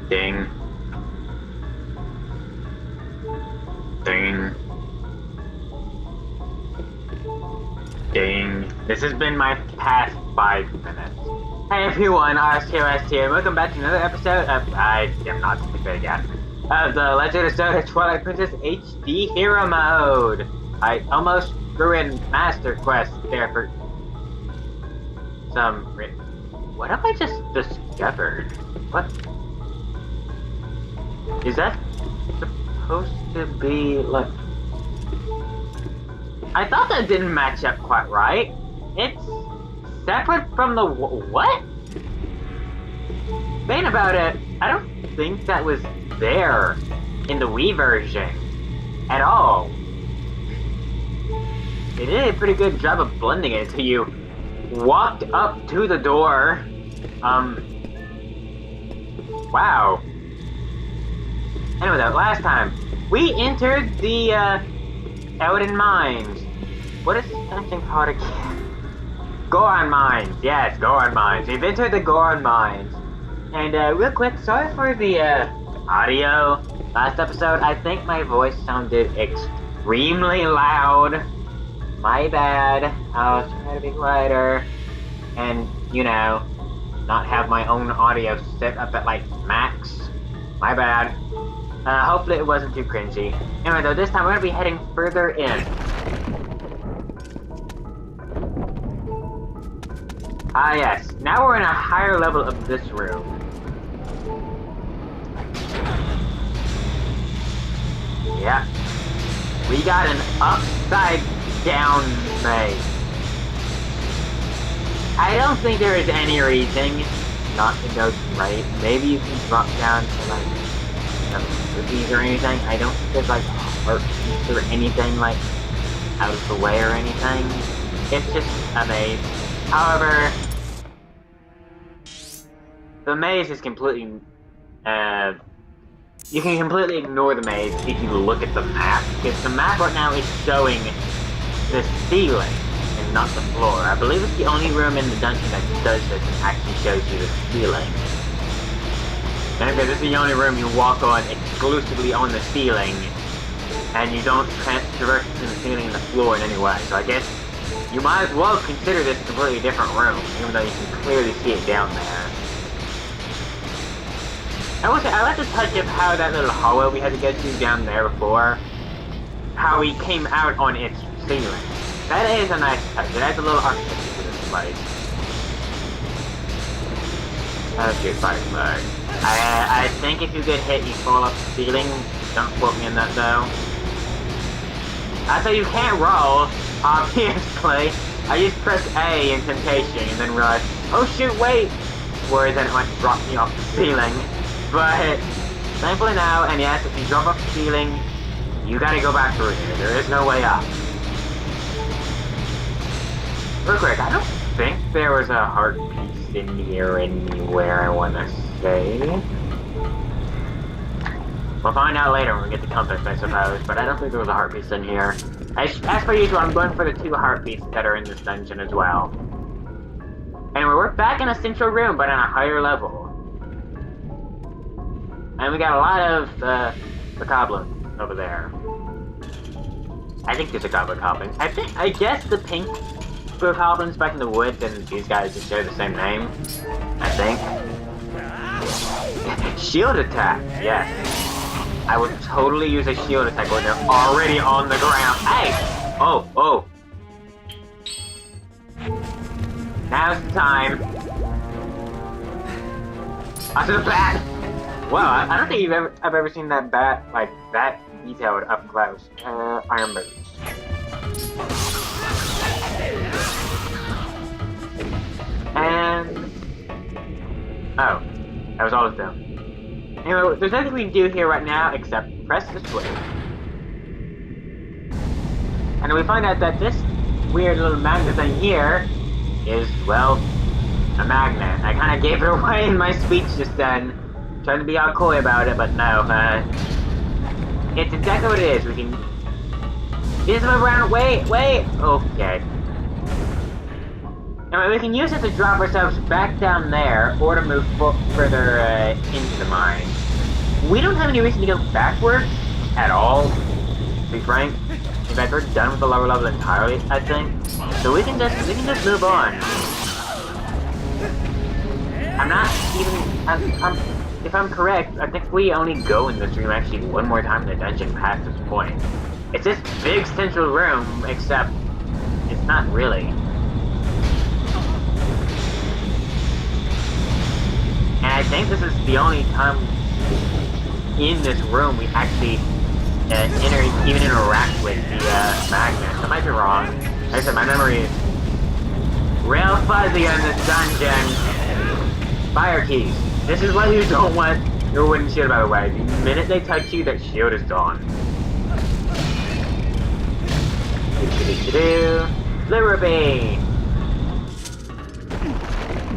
Ding. Ding. Ding. This has been my past 5 minutes. Hey everyone, RSTOS here, and welcome back to another episode of, I am not speaking again, of the Legend of Zelda Twilight Princess HD Hero Mode. I almost ruined Master Quest there for some what have I just discovered? What? Is that supposed to be like... I thought that didn't match up quite right. It's separate from the what? Thinking about it, I don't think that was there in the Wii version at all. They did a pretty good job of blending it until you walked up to the door. Wow. Anyway, though, last time we entered the Elden Mines. What is that thing called again? Goron Mines. Yes, Goron Mines. We've entered the Goron Mines. And real quick, sorry for the audio. Last episode, I think my voice sounded extremely loud. My bad. I'll try to be quieter. And, you know, not have my own audio set up at like max. My bad. Hopefully it wasn't too cringy. Anyway though, this time we're gonna be heading further in. Ah yes, now we're in a higher level of this room. Yeah. We got an upside down maze. I don't think there is any reason not to go straight. Maybe you can drop down to like cookies or anything. I don't think there's like a heart piece or anything like out of the way or anything. It's just a maze. However, the maze is completely you can completely ignore the maze if you look at the map, because the map right now is showing the ceiling and not the floor. I believe it's the only room in the dungeon that does this and actually shows you the ceiling. And because this is the only room you walk on exclusively on the ceiling, and you don't traverse between the ceiling and the floor in any way. So I guess you might as well consider this a completely different room, even though you can clearly see it down there. I like the touch of how that little hallway we had to get to down there before, how we came out on its ceiling. That is a nice touch. It adds a little architecture to this place. That's good fighting mode. I think if you get hit, you fall off the ceiling. Don't quote me on that though. So you can't roll, obviously. I just pressed A in Temptation and then realized, oh shoot, wait! Whereas then it might drop me off the ceiling. But thankfully now, and yes, if you drop off the ceiling, you gotta go back through here. There is no way up. Real quick, I don't think there was a heart piece in here anywhere, I wanna say. We'll find out later when we get the compass, I suppose, but I don't think there was a heart piece in here. As per usual, I'm going for the 2 heart pieces that are in this dungeon as well. Anyway, we're back in a central room, but on a higher level. And we got a lot of the goblins over there. I think there's a goblin goblins. I guess the pink goblins back in the woods and these guys just share the same name. I think. Shield attack, yes. I would totally use a shield attack when they're already on the ground. Hey! Oh, oh. Now's the time. Onto the bat! Wow, I don't think I've ever seen that bat like that detailed up close. Iron boots. And oh, that was all it's done. Anyway, there's nothing we can do here right now except press the switch. And we find out that this weird little magnet thing here is, well, a magnet. I kind of gave it away in my speech just then. Trying to be all coy about it, but no, it's exactly what it is. We can just move around. Wait! Okay. Anyway, we can use it to drop ourselves back down there, or to move further into the mine. We don't have any reason to go backwards at all, to be frank. In fact, we're done with the lower level entirely, I think. So we can just move on. I'm not even... if I'm correct, I think we only go in this room actually one more time in the dungeon past this point. It's this big central room, except it's not really. And I think this is the only time in this room we actually even interact with the Magnus. I might be wrong. Like I said, my memory is real fuzzy on this dungeon. Fire keys. This is why you don't want your wooden shield, by the way. The minute they touch you, that shield is gone. Liberty!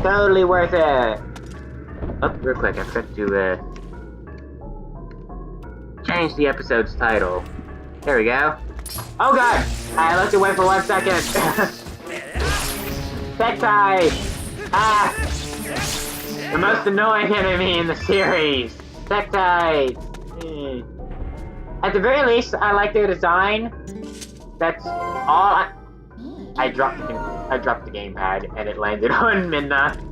Totally worth it! Oh, real quick, I forgot to change the episode's title. There we go. Oh god! I looked away for 1 second. Pectide! Ah! The most annoying enemy in the series. Pectide! At the very least, I like their design. That's all I dropped the gamepad and it landed on Midna.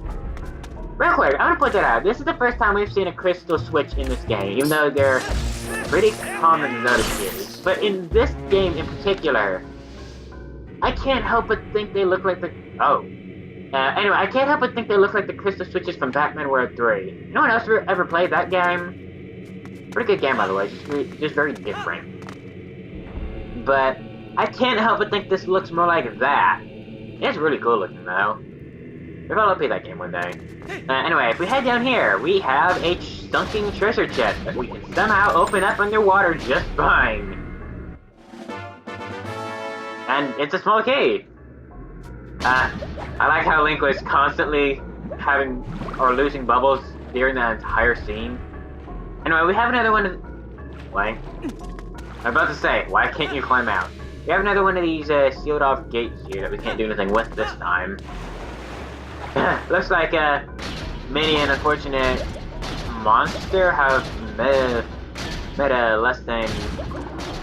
Real quick, I want to point that out. This is the first time we've seen a crystal switch in this game, even though they're pretty common in other series. But in this game in particular, I can't help but think they look like the... anyway, I can't help but think they look like the crystal switches from Batman World 3. No one else ever played that game? Pretty good game, by the way. Just very different. But I can't help but think this looks more like that. It's really cool looking, though. Maybe I'll play that game one day. Anyway, if we head down here, we have a sunken treasure chest that we can somehow open up underwater just fine. And it's a small key. I like how Link was constantly having or losing bubbles during that entire scene. Anyway, we have another one of... Wait. I'm about to say, why can't you climb out? We have another one of these sealed off gates here that we can't do anything with this time. Looks like many an unfortunate monster have met a less than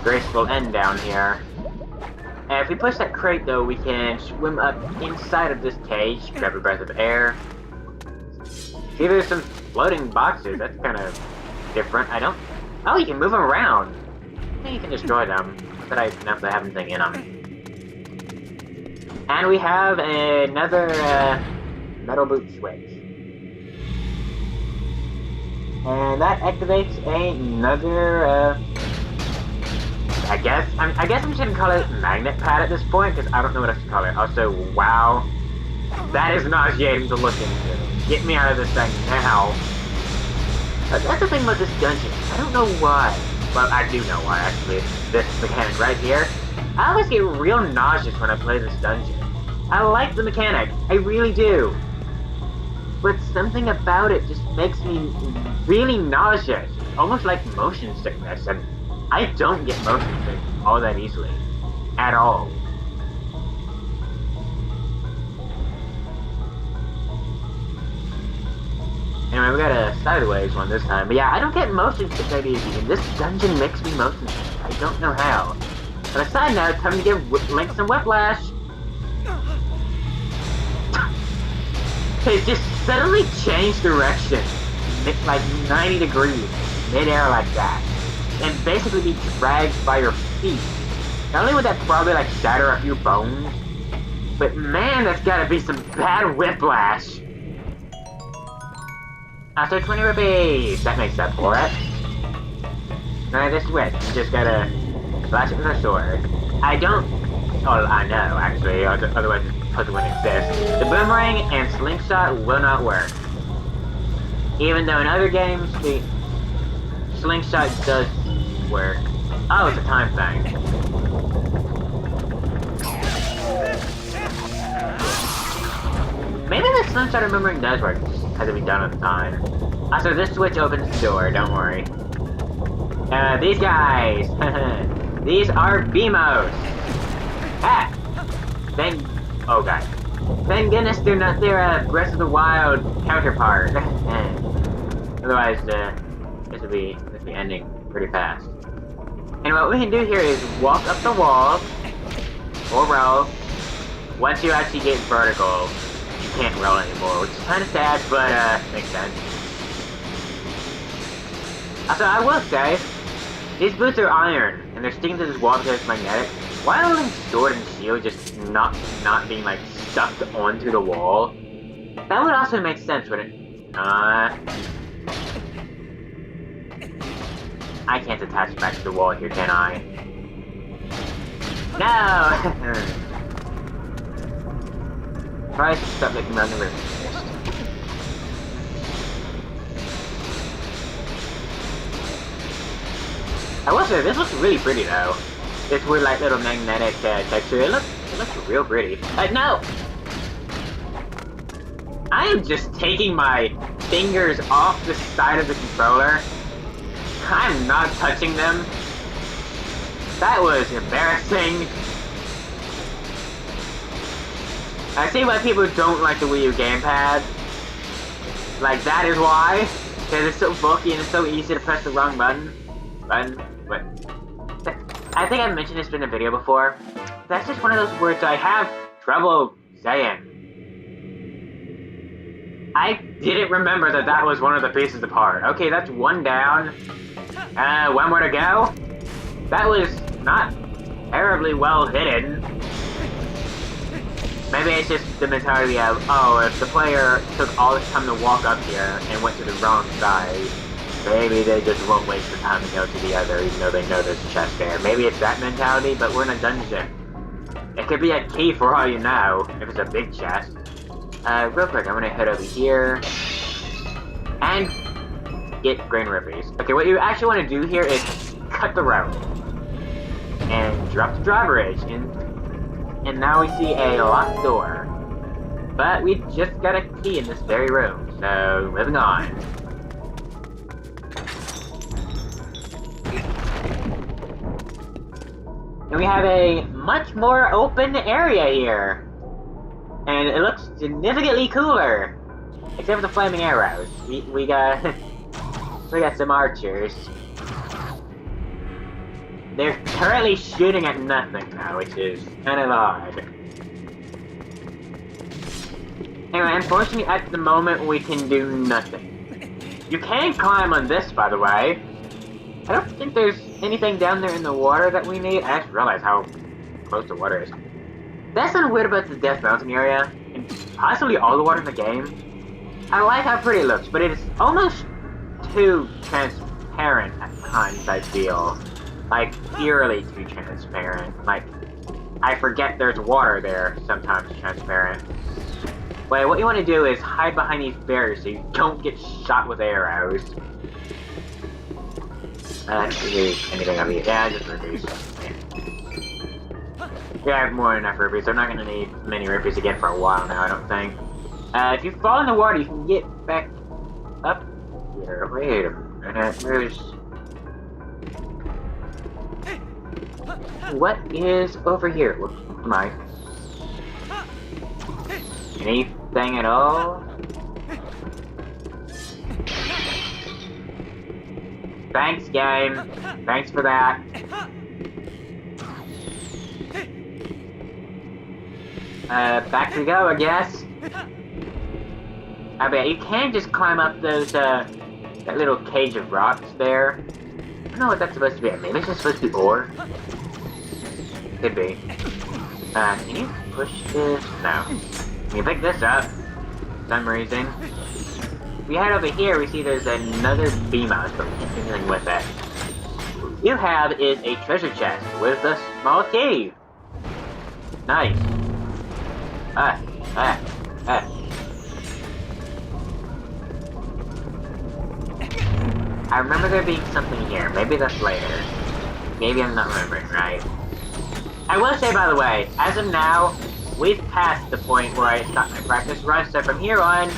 graceful end down here. And if we push that crate though, we can swim up inside of this cage, grab a breath of air. See, there's some floating boxes. That's kind of different. Oh, you can move them around. I think you can destroy them, but I don't have anything in them. And we have another metal boot switch. And that activates another, I guess I'm just gonna call it magnet pad at this point, because I don't know what else to call it. Also, wow. That is nauseating to look into. Get me out of this thing now. That's the thing about this dungeon. I don't know why. Well, I do know why, actually. This mechanic right here. I always get real nauseous when I play this dungeon. I like the mechanic. I really do. But something about it just makes me really nauseous. Almost like motion sickness, and I don't get motion sick all that easily. At all. Anyway, we got a sideways one this time. But yeah, I don't get motion sick that easy, and this dungeon makes me motion sick. I don't know how. But aside now, it's time to give Link some whiplash. It just suddenly changed direction. Like 90 degrees. Mid-air like that. And basically be dragged by your feet. Not only would that probably like shatter a few bones, but man, that's gotta be some bad whiplash. After 20 rupees! That makes up for it. Now this switch, you just gotta slash it with a sword. I know, actually, otherwise this puzzle wouldn't exist. The boomerang and slingshot will not work. Even though in other games, the slingshot does work. Oh, it's a time thing. Maybe the slingshot and boomerang does work. Has to be done at the time. Also, this switch opens the door, don't worry. These guys! These are BMOs! Ah! Oh god. Thank goodness they're not their Breath of the Wild counterpart. Otherwise, this would be ending pretty fast. And what we can do here is walk up the wall, or roll. Once you actually get vertical, you can't roll anymore, which is kind of sad, but makes sense. Also, I will say, these boots are iron, and they're sticking to this wall because it's magnetic. Why are only sword and shield just not being like stuck onto the wall? That would also make sense, wouldn't it? I can't attach back to the wall here, can I? No! Probably should stop looking around the room. I will say, this looks really pretty though. This weird like little magnetic texture. It looks real pretty. No! I am just taking my fingers off the side of the controller. I'm not touching them. That was embarrassing. I see why people don't like the Wii U gamepad. Like, that is why. Because it's so bulky and it's so easy to press the wrong button. But I think I've mentioned this in a video before. That's just one of those words I have trouble saying. I didn't remember that was one of the pieces apart. Okay, that's one down. One more to go. That was not terribly well hidden. Maybe it's just the mentality of, oh, if the player took all this time to walk up here and went to the wrong side, maybe they just won't waste the time to go to the other, even though they know there's a chest there. Maybe it's that mentality, but we're in a dungeon. It could be a key for all you know, if it's a big chest. Real quick, I'm gonna head over here and get grain rupees. Okay, what you actually want to do here is cut the rope and drop the drawbridge, and now we see a locked door. But we just got a key in this very room, so moving on. And we have a much more open area here. And it looks significantly cooler. Except for the flaming arrows. We got we got some archers. They're currently shooting at nothing now, which is kind of odd. Anyway, unfortunately at the moment we can do nothing. You can climb on this, by the way. I don't think there's anything down there in the water that we need. I just realized how close the water is. That's not weird about the Death Mountain area, and possibly all the water in the game. I like how pretty it looks, but it is almost too transparent at times, I feel. Like, eerily too transparent. Like, I forget there's water there, sometimes transparent. Wait, what you want to do is hide behind these barriers so you don't get shot with arrows. Anything of you? Yeah, just rupees. Yeah, I have more than enough rupees. I'm not gonna need many rupees again for a while now, I don't think. If you fall in the water, you can get back up here. Wait a minute, there's... What is over here? What am I? Anything at all? Thanks, game. Thanks for that. Back we go, I guess. I bet you can just climb up those, that little cage of rocks there. I don't know what that's supposed to be. Maybe it's just supposed to be ore? Could be. Can you push this? No. Can you pick this up? For some reason. If we head over here, we see there's another beam out, but we can't do anything with it. What you have is a treasure chest with a small key. Nice. I remember there being something here. Maybe that's later. Maybe I'm not remembering right. I will say, by the way, as of now, we've passed the point where I stopped my practice run, so from here on,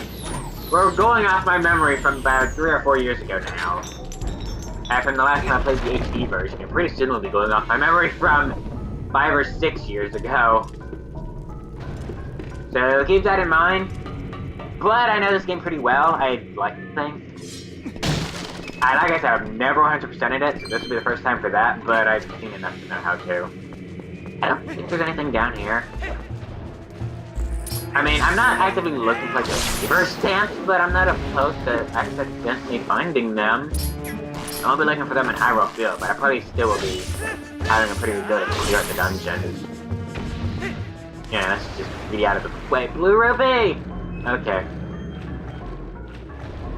we're going off my memory from about 3 or 4 years ago now. From the last time I played the HD version, and pretty soon we'll be going off my memory from 5 or 6 years ago. So keep that in mind. But I know this game pretty well. I like the thing. Like I said, I've never 100%ed it, so this will be the first time for that, but I've seen enough to know how to. I don't think there's anything down here. I mean, I'm not actively looking for like the reverse stamps, but I'm not opposed to accidentally finding them. I'll be looking for them in Hyrule Field, but I probably still will be having a pretty good clear at the dungeon. Yeah, let's just be out of the way. Blue Ruby! Okay.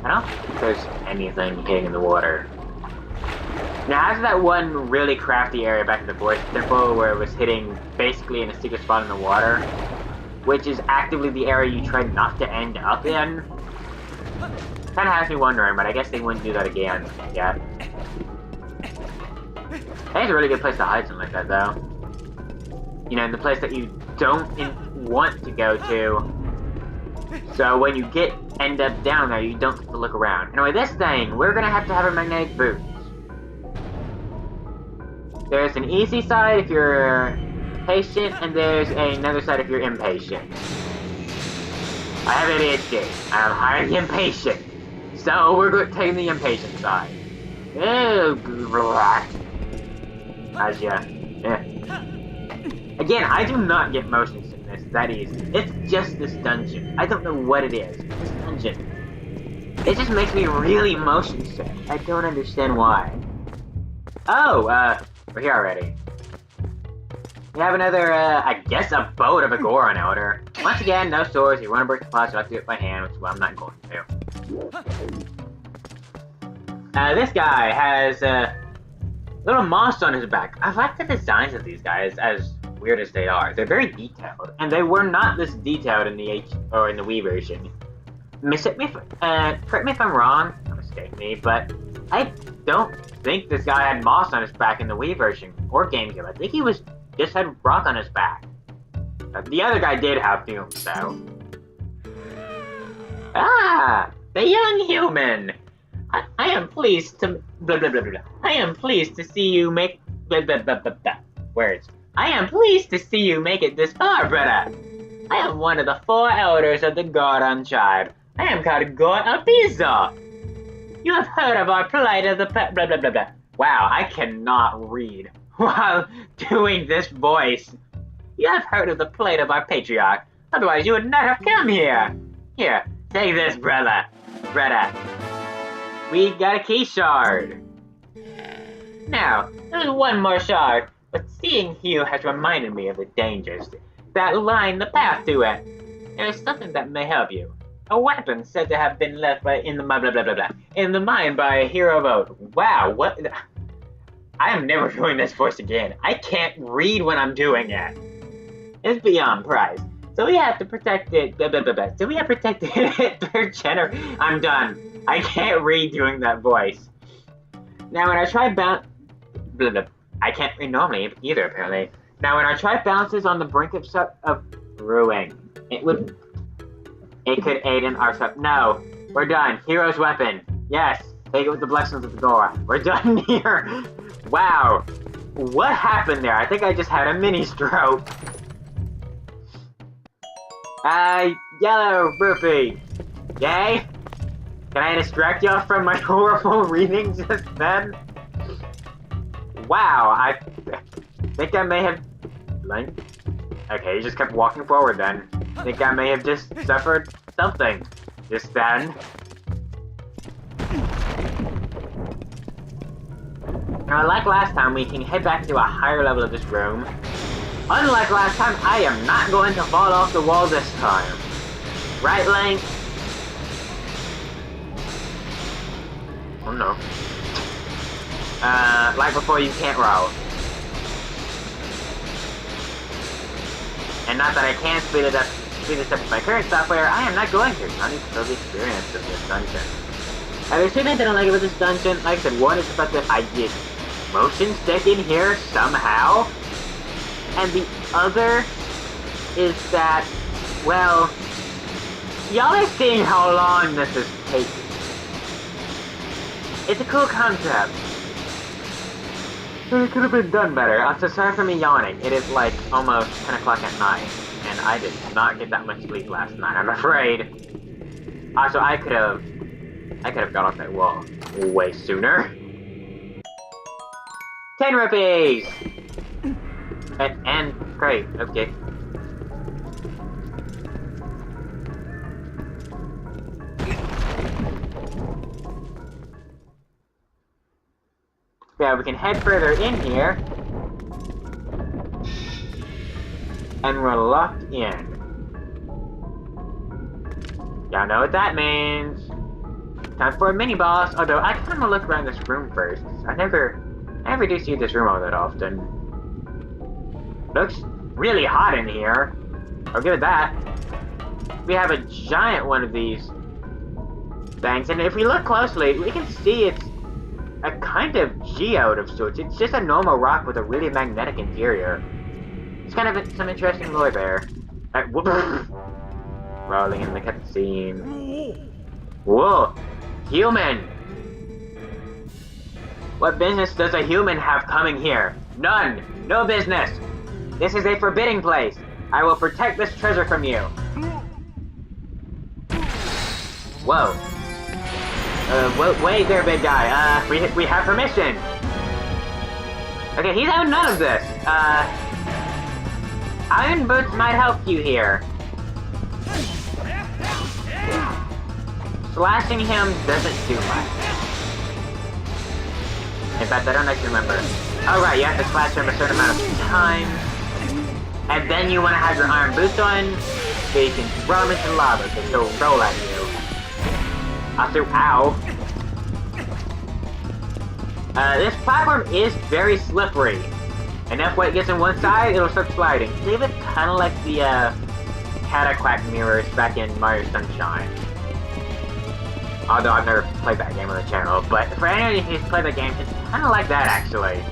I don't think there's anything hitting in the water. Now, after that one really crafty area back in the Forest Temple where it was hitting basically in a secret spot in the water, which is actively the area you try not to end up in, kind of has me wondering, but I guess they wouldn't do that again yet. It's a really good place to hide something like that, though. You know, the place that you don't want to go to. So when you end up down there, you don't get to look around. Anyway, this thing, we're gonna have a magnetic boots. There's an easy side if you're patient, and there's another side if you're impatient. I have ADHD. I'm highly impatient. So we're going to take the impatient side. Ew, relax. Yeah. Again, I do not get motion sickness that easy. It's just this dungeon. I don't know what it is. This dungeon. It just makes me really motion sick. I don't understand why. Oh, we're here already. We have another, I guess a boat of a Goron Elder. Once again, no swords. You want to break the pots, you have to do it by hand, which is what I'm not going to do. This guy has a little moss on his back. I like the designs of these guys, as weird as they are. They're very detailed, and they were not this detailed in the in the Wii version. Correct me if I'm wrong, don't mistake me, but I don't think this guy had moss on his back in the Wii version or GameCube. I think he just had rock on his back. The other guy did have fumes, though. Ah, the young human. I am pleased to blah blah blah blah. I am pleased to see you make blah blah blah blah blah. Words. I am pleased to see you make it this far, brother. I am one of the 4 elders of the Goron tribe. I am called Goron Pizza. You have heard of our plight of the blah blah blah blah. Wow, I cannot read while doing this voice. You have heard of the plight of our patriarch. Otherwise, you would not have come here. Here, take this, brother. Brother. We got a key shard. Now, there's one more shard, but seeing you has reminded me of the dangers that line the path to it. There is something that may help you. A weapon said to have been left in the blah blah blah blah blah in the mine by a hero boat. Wow, what? I am never doing this voice again. I can't read when I'm doing it. It's beyond price. So we have to protect it. Blah blah blah blah. So we have protected it through I'm done. I can't read doing that voice. Now when I try I can't read normally either, apparently. Now when I try bounces on the brink of brewing, it could aid in our No, we're done. Hero's weapon. Yes, take it with the blessings of the Goron. We're done here. Wow, what happened there? I think I just had a mini stroke. Yellow rupee. Yay? Can I distract y'all from my horrible reading just then? Wow, I think I may have... Okay, he just kept walking forward then. I think I may have just suffered something just then. Now, like last time, we can head back to a higher level of this room. Unlike last time, I am not going to fall off the wall this time. Right, Link? Oh no. Like before, you can't roll. And not that I can speed this up with my current software, I am not going to. I need to feel the experience of this dungeon. There's two things I don't like about this dungeon. Like I said, one is the fact that I get motion stick in here somehow. And the other is that, well, y'all are seeing how long this is taking. It's a cool concept. It could have been done better. So sorry for me yawning. It is like almost 10 o'clock at night, and and I did not get that much sleep last night, I'm afraid. Also, I could have got off that wall way sooner. 10 rupees! And great, okay. Yeah, we can head further in here. And we're locked in. Y'all know what that means. Time for a mini boss, although I kind of wanna look around this room first. I never do see this room all that often. Looks really hot in here. I'll give it that. We have a giant one of these things, and if we look closely, we can see it's a kind of geode of sorts. It's just a normal rock with a really magnetic interior. It's kind of some interesting lore there. Rolling in the cutscene. Whoa! Human! What business does a human have coming here? None! No business! This is a forbidding place! I will protect this treasure from you! Whoa. Wait there, big guy. We have permission! Okay, he's having none of this. Iron boots might help you here. Slashing him doesn't do much. In fact, I don't actually remember. Oh right, you have to slash him a certain amount of time. And then you want to have your iron boots on, so you can throw him into lava, so he'll roll at you. Also, ow. This platform is very slippery. Enough weight gets on one side, it'll start sliding. Leave it kind of like the, Cataclack mirrors back in Mario Sunshine. Although I've never played that game on the channel, but for anyone who's played that game, it's kind of like that, actually.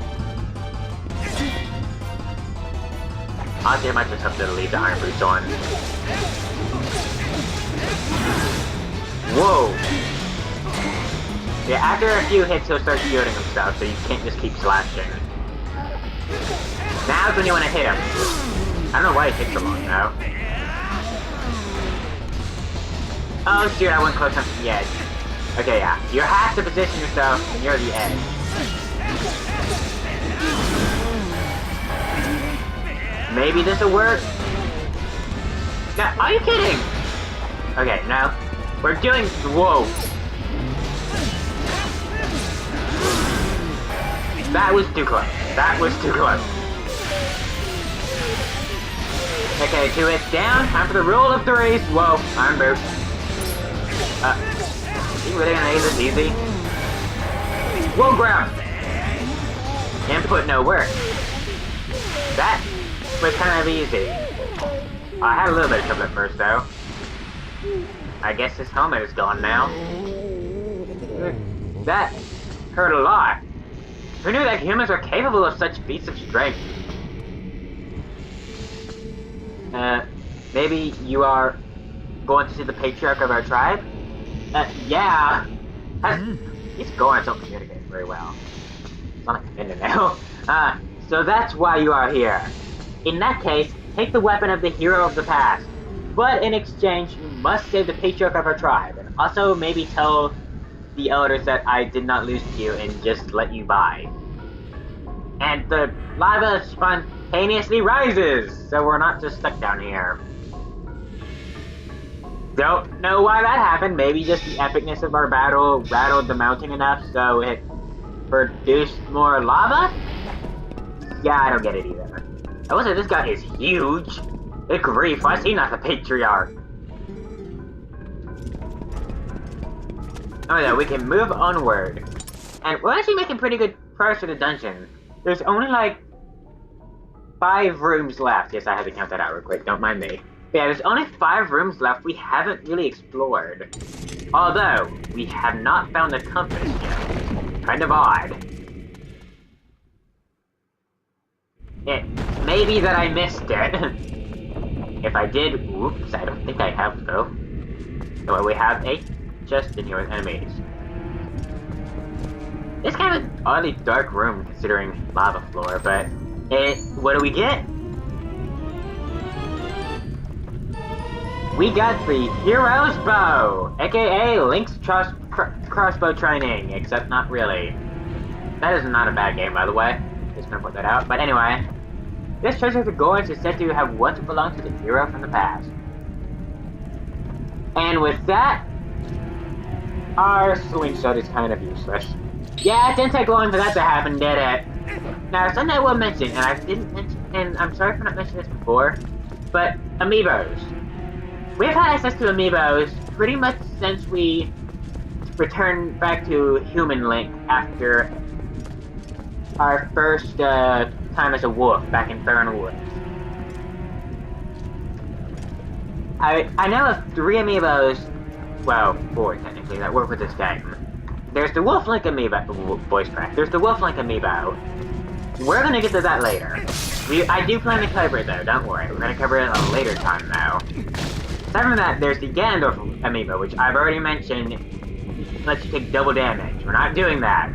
Honestly, I might just have to leave the iron boots on. Whoa! Yeah, after a few hits, he'll start shielding himself, so you can't just keep slashing. Now's when you want to hit him. I don't know why it takes so long, though. Oh shoot, I went close enough to the edge. Okay, yeah. You have to position yourself near the edge. Maybe this'll work? No, are you kidding? Okay, now, we're doing... Whoa. That was too close. That was too close. Okay, 2 hits down. Time for the rule of threes. Whoa, iron boot. You really gonna make this easy? Whoa, grab! Input no work. That was kind of easy. I had a little bit of trouble at first, though. I guess his helmet is gone now. That hurt a lot. Who knew that humans are capable of such feats of strength? Maybe you are going to see the patriarch of our tribe? Yeah. These Gorons don't communicate very well. It's not like a now. So that's why you are here. In that case, take the weapon of the hero of the past. But in exchange, you must save the patriarch of our tribe, and also maybe tell the elders that I did not lose to you and just let you by. And the lava spontaneously rises, so we're not just stuck down here. Don't know why that happened. Maybe just the epicness of our battle rattled the mountain enough so it produced more lava? Yeah, I don't get it either. I will say this guy is huge. Good grief, why is he not the patriarch? Oh yeah, we can move onward. And we're actually making pretty good progress with the dungeon. There's only like 5 rooms left. Yes, I had to count that out real quick, don't mind me. But yeah, there's only 5 rooms left we haven't really explored. Although, we have not found the compass yet. Kind of odd. It may be that I missed it. If I did, whoops, I don't think I have though. So we have a chest in here with enemies. It's kind of an oddly dark room considering lava floor, but what do we get? we got the Hero's Bow, aka Link's crossbow training, except not really. That is not a bad game, by the way. Just gonna put that out. But anyway, this treasure of the gorge is said to have once belonged to the hero from the past. And with that, our slingshot is kind of useless. Yeah, it didn't take long for that to happen, did it? Now, something I will mention, and I didn't mention, and I'm sorry for not mentioning this before, but amiibos. We've had access to amiibos pretty much since we returned back to Human Link after our first time as a wolf back in Fernwood. I know of 3 amiibos, well, 4 technically, that work with this game. There's the Wolf Link amiibo, voice crack. There's the Wolf Link amiibo. We're gonna get to that later. I do plan to cover it though, don't worry. We're gonna cover it at a later time though. Aside from that, there's the Ganondorf amiibo, which I've already mentioned lets you take double damage. We're not doing that.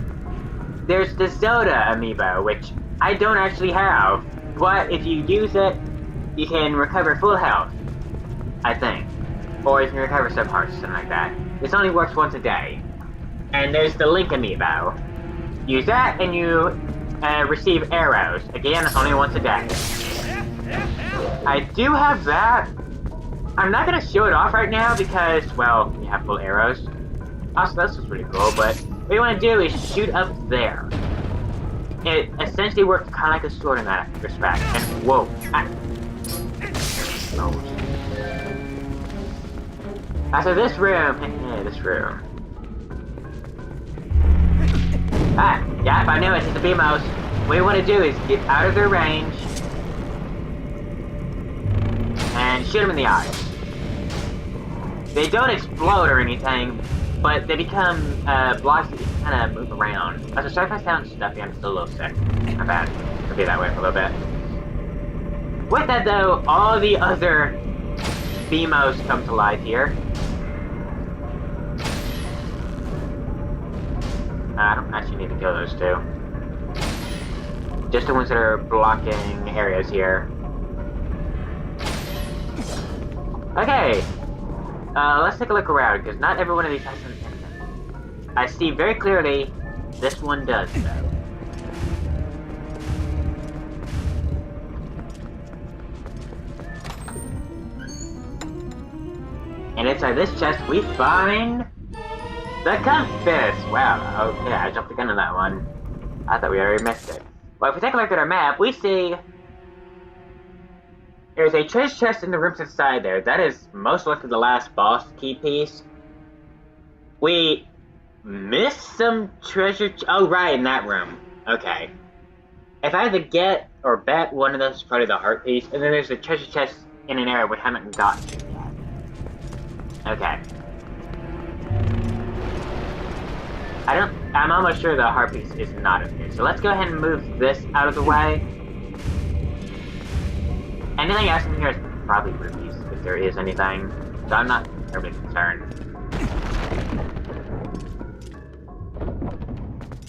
There's the Zelda amiibo, which I don't actually have, but if you use it, you can recover full health, I think. Or you can recover some hearts, something like that. This only works once a day. And there's the Link amiibo. Use that and you receive arrows. Again, only once a day. I do have that. I'm not gonna show it off right now because, well, you have full arrows. Also, this is pretty cool, but what you want to do is shoot up there. It essentially works kind of like a sword in that respect. And whoa. So this room, this room. Yeah, if I knew it, it's a B-mouse. What you want to do is get out of their range and shoot them in the eyes. They don't explode or anything, but they become blocks that you can kind of move around. Also, sorry if I sound stuffy, I'm still a little sick. My bad. I'll be that way for a little bit. With that though, all the other B-mouse come to life here. I don't actually need to kill those 2. Just the ones that are blocking areas here. Okay. Let's take a look around, because not every one of these has an enemy. I see very clearly this one does, though. And inside this chest, we find the compass! Wow, okay, I jumped the gun on that one. I thought we already missed it. Well, if we take a look at our map, we see there's a treasure chest in the rooms inside there. That is most likely the last boss key piece. We missed some treasure. Oh, right, in that room. Okay. If I had to get or bet, one of those is probably the heart piece, and then there's a treasure chest in an area we haven't gotten to yet. Okay. I'm almost sure the heart piece is not in here. So let's go ahead and move this out of the way. Anything else in here is probably rubies, if there is anything. So I'm not terribly concerned.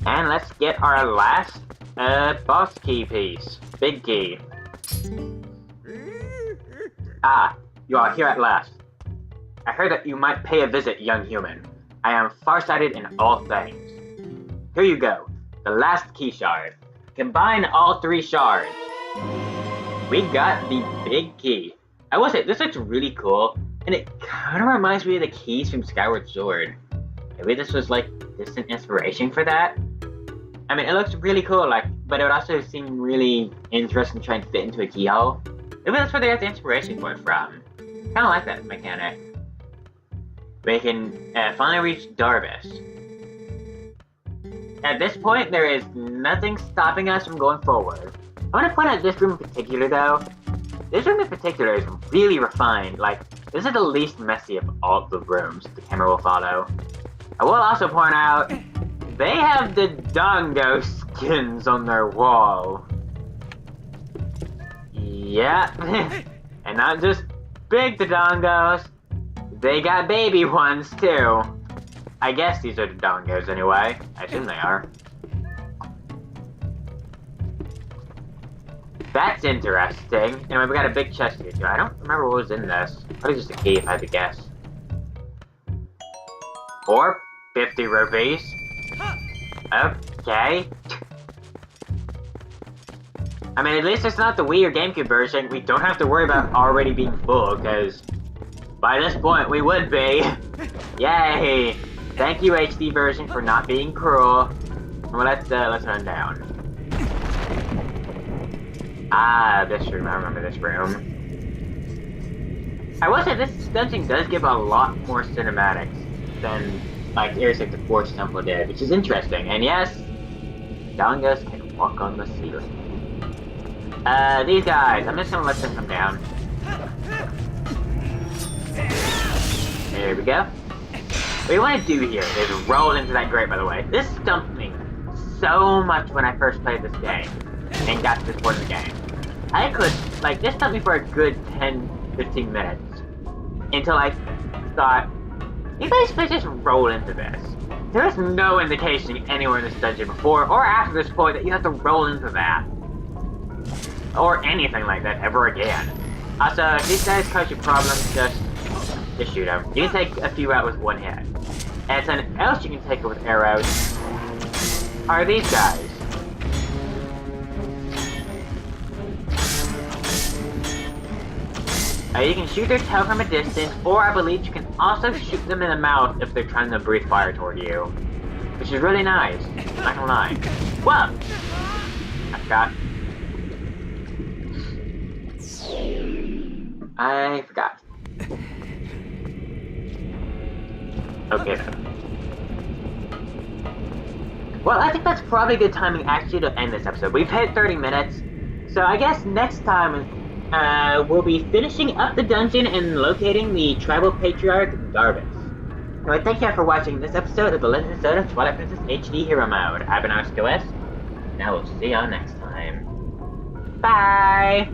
And let's get our last boss key piece. Big key. Ah, you are here at last. I heard that you might pay a visit, young human. I am farsighted in all things. Here you go, the last key shard. Combine all 3 shards. We got the big key. I will say, this looks really cool, and it kind of reminds me of the keys from Skyward Sword. Maybe this was like distant inspiration for that? I mean, it looks really cool, like, but it would also seem really interesting to try and fit into a keyhole. Maybe that's where they got the inspiration for it from. Kinda like that mechanic. We can finally reach Darvis. At this point, there is nothing stopping us from going forward. I want to point out this room in particular, though. This room in particular is really refined. Like, this is the least messy of all the rooms the camera will follow. I will also point out, they have the Dongo skins on their wall. Yeah, and not just big Dodongos. They got baby ones, too. I guess these are the Dongos, anyway. I assume they are. That's interesting. Anyway, we got a big chest here too. I don't remember what was in this. Probably just a key if I had to guess. Or 50 rupees. Okay. I mean, at least it's not the Wii or GameCube version. We don't have to worry about already being full, because by this point we would be. Yay! Thank you, HD version, for not being cruel. Well, let's run down. Ah, this room. I remember this room. I will say this dungeon does give a lot more cinematics than like Areas like the Forge Temple did, which is interesting. And yes, Dangas can walk on the ceiling. These guys, I'm just gonna let them come down. There we go. What you want to do here is roll into that grate, by the way. This stumped me so much when I first played this game and got to this point in the game. I could, like, this stumped me for a good 10-15 minutes until I thought, you guys could just roll into this. There is no indication anywhere in this dungeon before or after this point that you have to roll into that. Or anything like that ever again. Also, if these guys cause you problems, just shoot them. You can take a few out with one hit. And something else you can take with arrows are these guys. You can shoot their tail from a distance, or I believe you can also shoot them in the mouth if they're trying to breathe fire toward you. Which is really nice, not gonna lie. Whoa! I forgot. Okay then. Well, I think that's probably good timing actually to end this episode. We've hit 30 minutes, so I guess next time we'll be finishing up the dungeon and locating the tribal patriarch Garvis. Anyway, thank you for watching this episode of The Legend of Zelda Twilight Princess HD Hero Mode. I've been OS, and I will see y'all next time. Bye!